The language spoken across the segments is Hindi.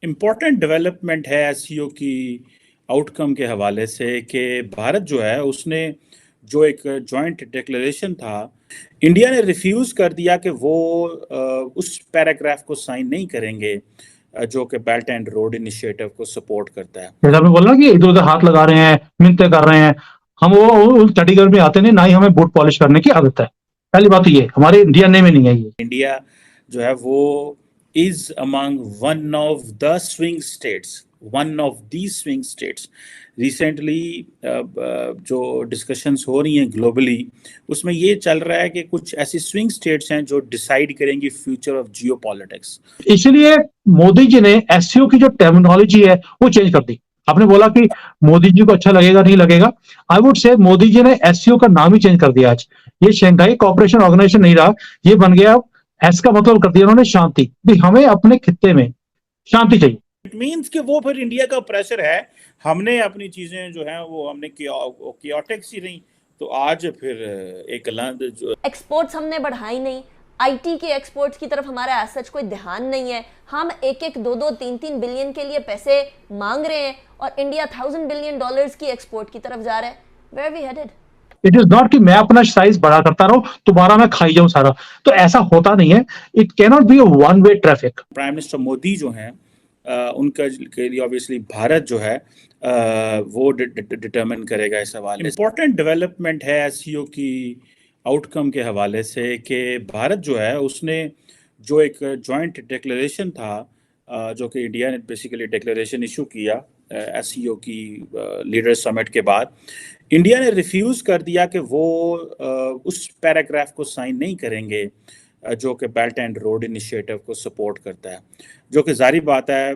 इम्पोर्टेंट डेवलपमेंट है एसईओ की आउटकम के हवाले से कि भारत जो है उसने जो एक जॉइंट डिक्लेरेशन था, इंडिया ने रिफ्यूज कर दिया कि वो उस पैराग्राफ को साइन नहीं करेंगे जो कि बेल्ट एंड रोड इनिशिएटिव को सपोर्ट करता है। जैसे आपने बोला कि इधर उधर हाथ लगा रहे हैं, मिन्नतें कर रहे हैं। हम वो उस कैटेगरी में आते नहीं, ना ही हमें बूट पॉलिश करने की आदत है। पहली बात तो ये हमारे डीएनए में नहीं है ये। इंडिया जो है वो is among one of the swing states. Recently जो डिस्कशंस हो रही हैं ग्लोबली, उसमें ये चल रहा है कि कुछ ऐसी स्विंग स्टेट्स हैं जो डिसाइड करेंगी फ्यूचर ऑफ जियो पॉलिटिक्स। इसलिए मोदी जी ने एससीओ की जो टर्मिनोलॉजी है वो चेंज कर दी। आपने बोला कि मोदी जी को अच्छा लगेगा नहीं लगेगा, I would say Modi ji ने एससीओ का नाम ही चेंज कर दिया। आज ये शंघाई कोऑपरेशन ऑर्गेनाइजेशन नहीं रहा, ये बन गया। एस का मतलब कर दिया उन्होंने शांति, भी हमें अपने खित्ते में शांति चाहिए। इट मीन्स कि वो फिर इंडिया का प्रेशर है, हमने अपनी चीजें जो है वो हमने कियोटिक सी रही, तो आज फिर एक गलत जो एक्सपोर्ट्स हमने बढ़ाई नहीं, आईटी के एक्सपोर्ट्स की तरफ हमारा एज सच कोई ध्यान नहीं है। हम एक एक दो दो तीन तीन बिलियन के लिए पैसे मांग रहे हैं और इंडिया $1,000 बिलियन की एक्सपोर्ट की तरफ जा रहा है। Where are we headed? It is not कि मैं अपना साइज बड़ा करता रहूं, तुम्हारा मैं खाई जाऊं सारा, तो ऐसा होता नहीं है। It cannot be a one way traffic. Prime minister Modi जो हैं उनका के लिए ऑब्वियसली भारत जो है वो डिटरमिन करेगा इस हवाले। इम्पोर्टेंट डेवलपमेंट है एसईओ की आउटकम के हवाले से कि भारत जो है उसने जो एक जॉइंट डिक्लेरेशन था, जो कि इंडिया ने बेसिकली डिक्लेरेशन इशू किया एसईओ की लीडर समिट के बाद, इंडिया ने रिफ्यूज कर दिया कि वो उस पैराग्राफ को साइन नहीं करेंगे जो कि बेल्ट एंड रोड इनिशिएटिव को सपोर्ट करता है। जो कि जारी बात है,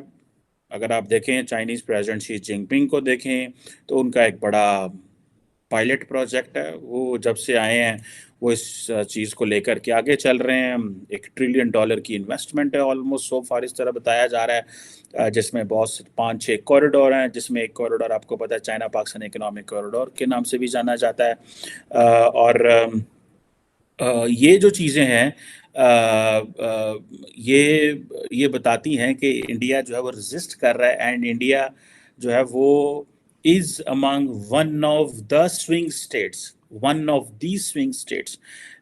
अगर आप देखें चाइनीज़ प्रेसिडेंट शी जिनपिंग को देखें तो उनका एक बड़ा पायलट प्रोजेक्ट है, वो जब से आए हैं वो इस चीज़ को लेकर के आगे चल रहे हैं। $1 ट्रिलियन की इन्वेस्टमेंट है ऑलमोस्ट सो फार, इस तरह बताया जा रहा है, जिसमें बहुत 5-6 कॉरिडोर हैं, जिसमें एक कॉरिडोर आपको पता है चाइना पाकिस्तान इकोनॉमिक कॉरिडोर के नाम से भी जाना जाता है। और ये जो चीज़ें हैं ये बताती हैं कि इंडिया जो है वो रेजिस्ट कर रहा है, एंड इंडिया जो है वो is among one of the swing states.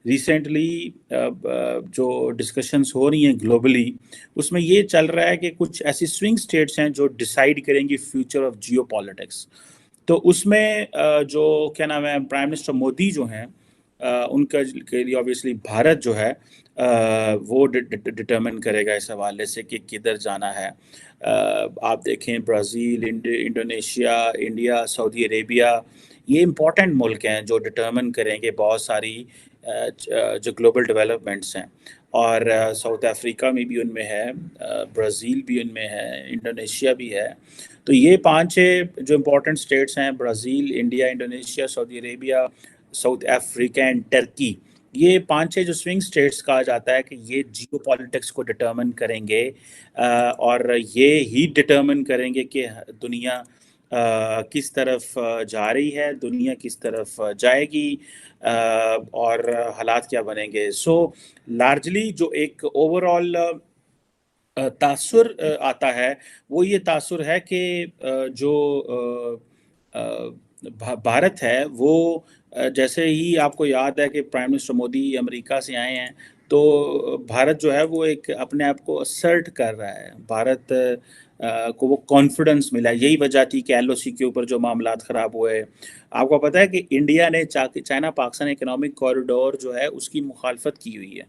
Recently जो डिस्कशंस हो रही हैं ग्लोबली, उसमें ये चल रहा है कि कुछ ऐसी स्विंग स्टेट्स हैं जो डिसाइड करेंगी फ्यूचर ऑफ जियो पॉलिटिक्स। तो उसमें जो क्या नाम है प्राइम मिनिस्टर मोदी जो हैं उनका के लिए ऑब्वियसली भारत जो है वो डिटरमिन करेगा इस हवाले से कि किधर जाना है। आप देखें Brazil, Indonesia, India, Saudi Arabia, ये इम्पोर्टेंट मुल्क हैं जो डिटरमिन करेंगे बहुत सारी जो ग्लोबल डेवलपमेंट्स हैं। और साउथ अफ्रीका में भी उनमें है, ब्राज़ील भी उनमें है, इंडोनेशिया भी है। तो ये 5-6 जो इम्पोर्टेंट स्टेट्स हैं, Brazil, India, Indonesia, Saudi Arabia, south Africa and Turkey, ये 5-6 जो स्विंग स्टेट्स कहा जाता है कि ये जियो पॉलिटिक्स को डिटरमिन करेंगे, और ये ही डिटरमिन करेंगे कि दुनिया किस तरफ जा रही है, दुनिया किस तरफ जाएगी, और हालात क्या बनेंगे। सो लार्जली जो एक ओवरऑल तासुर आता है, वो ये तासुर है कि जो भारत है वो जैसे ही आपको याद है कि प्राइम मिनिस्टर मोदी अमेरिका से आए हैं, तो भारत जो है वो एक अपने आप को असर्ट कर रहा है। भारत को वो कॉन्फिडेंस मिला, यही वजह थी कि एलओसी के ऊपर जो मामलात ख़राब हुए। आपको पता है कि इंडिया ने चाइना पाकिस्तान इकोनॉमिक कॉरिडोर जो है उसकी मुखालफत की हुई है,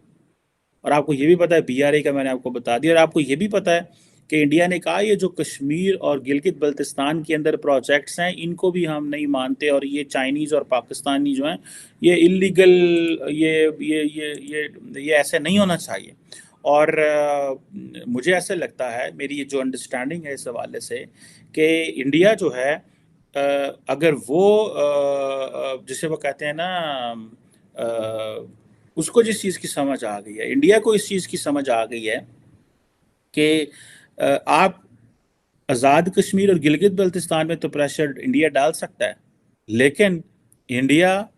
और आपको ये भी पता है बीआरए का मैंने आपको बता दिया, और आपको ये भी पता है कि इंडिया ने कहा ये जो कश्मीर और गिलगित बल्तिस्तान के अंदर प्रोजेक्ट्स हैं इनको भी हम नहीं मानते, और ये चाइनीज़ और पाकिस्तानी जो हैं ये इलीगल, ये ऐसे नहीं होना चाहिए। और मुझे ऐसे लगता है, मेरी ये जो अंडरस्टैंडिंग है इस हवाले से, कि इंडिया जो है अगर वो जिसे वो कहते हैं ना, उसको जिस चीज़ की समझ आ गई है, इंडिया को इस चीज़ की समझ आ गई है कि आप आज़ाद कश्मीर और गिलगित बल्तिस्तान में तो प्रेशर इंडिया डाल सकता है, लेकिन इंडिया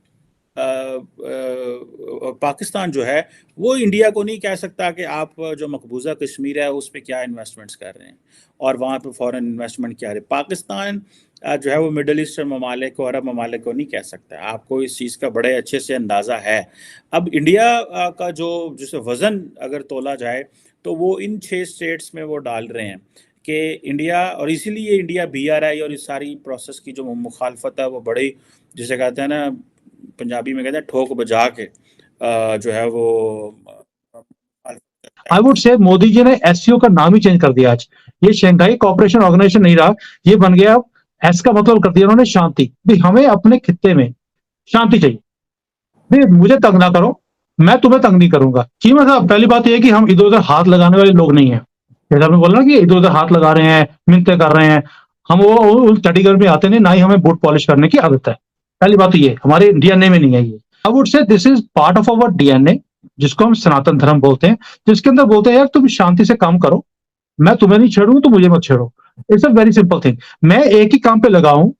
पाकिस्तान जो है वो इंडिया को नहीं कह सकता कि आप जो मकबूजा कश्मीर है उस पर क्या इन्वेस्टमेंट्स कर रहे हैं और वहाँ पे फॉरेन इन्वेस्टमेंट क्या रहे। पाकिस्तान जो है वो मिडल ईस्टर्न ममालिक को, अरब ममालिक को नहीं कह सकता। आपको इस चीज़ का बड़े अच्छे से अंदाज़ा है। अब इंडिया का जो जिसे वज़न अगर तोला जाए तो वो इन 6 स्टेट्स में वो डाल रहे हैं कि इंडिया, और इसीलिए इंडिया BRI और इस सारी प्रोसेस की जो मुखालफत है वो बड़ी, जिसे कहते हैं ना पंजाबी में कहते हैं ठोक बजा के जो है वो I would say Modi ji ने एससीओ का नाम ही चेंज कर दिया। आज ये शंघाई कोऑपरेशन ऑर्गेनाइजेशन नहीं रहा, ये बन गया एस का मतलब कर दिया उन्होंने शांति। भी हमें अपने खित्ते में शांति चाहिए, भी मुझे तंग ना करो, मैं तुम्हें तंग नहीं करूंगा। चीमा साहब, पहली बात यह है कि हम इधर उधर हाथ लगाने वाले लोग नहीं है। जैसे आपने बोला ना कि इधर उधर हाथ लगा रहे हैं, मिन्नतें कर रहे हैं, हम वो चंडीगढ़ में आते नहीं, ना ही हमें बूट पॉलिश करने की आदत है। पहली बात तो ये हमारे डीएनए में नहीं है ये। I would say this is part of our DNA, जिसको हम सनातन धर्म बोलते हैं, जिसके अंदर बोलते हैं यार तुम शांति से काम करो, मैं तुम्हें नहीं छेड़ूं तो मुझे मत छेड़ो। It's a very simple thing. मैं एक ही काम पे लगा हूं,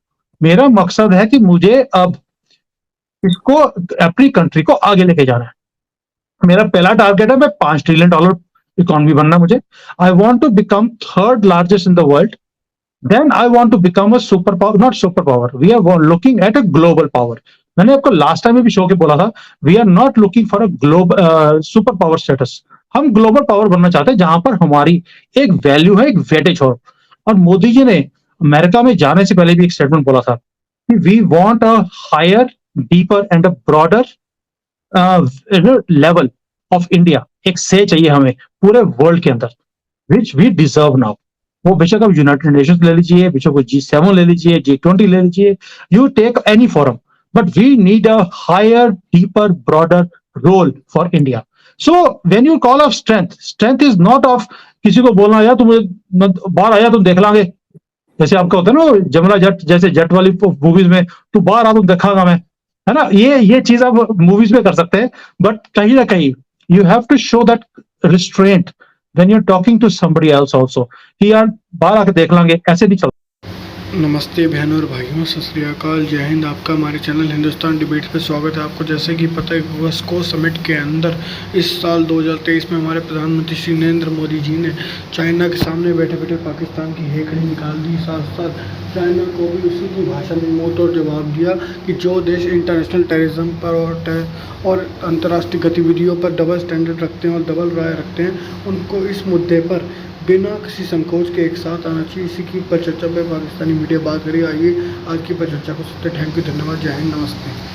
मेरा मकसद है कि मुझे अब इसको अपनी कंट्री को आगे लेके जाना है। मेरा पहला टारगेट है, मैं $5 ट्रिलियन इकोनॉमी बनना मुझे। I want to become third largest in the world. Then I want to become a superpower, not superpower. We are looking at a global power. मैंने आपको लास्ट टाइम भी शो के बोला था, we are not looking for a global super power status. हम ग्लोबल पावर बनना चाहते हैं जहां पर हमारी एक वैल्यू है, एक वेटेज हो। और मोदी जी ने अमेरिका में जाने से पहले भी एक स्टेटमेंट बोला था कि we want a higher, deeper and a broader level of India. एक से चाहिए हमें पूरे वर्ल्ड के अंदर, विच वी डिजर्व नाउ। वो बेशक आप यूनाइटेड नेशंस ले लीजिए, बेशक वो G7 ले लीजिए, G20 ले लीजिए, you take any forum, but we need a higher, deeper, broader role for India. So when you call of strength, strength is not of किसी को बोलना यार तुम बाहर आया तुम देख लांगे, जैसे आपका होता है ना जमुना जट, जैसे जट वाली मूवीज में, तू बाहर आ तुम देखागा मैं, है ना। ये चीज आप मूवीज में कर सकते हैं, बट कहीं ना कहीं you have to show that restraint when you're talking to somebody else also कि यार बाहर आके देख लांगे, ऐसे नहीं चलता। नमस्ते बहनों और भाइयों, सत श्री अकाल, जय हिंद। आपका हमारे चैनल हिंदुस्तान डिबेट्स पे स्वागत है। आपको जैसे कि पता है वास्को समिट के अंदर इस साल 2023 में हमारे प्रधानमंत्री श्री नरेंद्र मोदी जी ने चाइना के सामने बैठे बैठे पाकिस्तान की हेकड़ी निकाल दी। साथ साथ चाइना को भी उसी की भाषा में मुँह तोड़ जवाब दिया कि जो देश इंटरनेशनल टेररिज्म पर और अंतर्राष्ट्रीय गतिविधियों पर डबल स्टैंडर्ड रखते हैं और डबल राय रखते हैं, उनको इस मुद्दे पर बिना किसी संकोच के एक साथ आना चाहिए। इसी की परिचर्चा पे पाकिस्तानी मीडिया बात करेगी। आइए आज की परिचर्चा को सुनते। थैंक यू, धन्यवाद, जय हिंद, नमस्ते।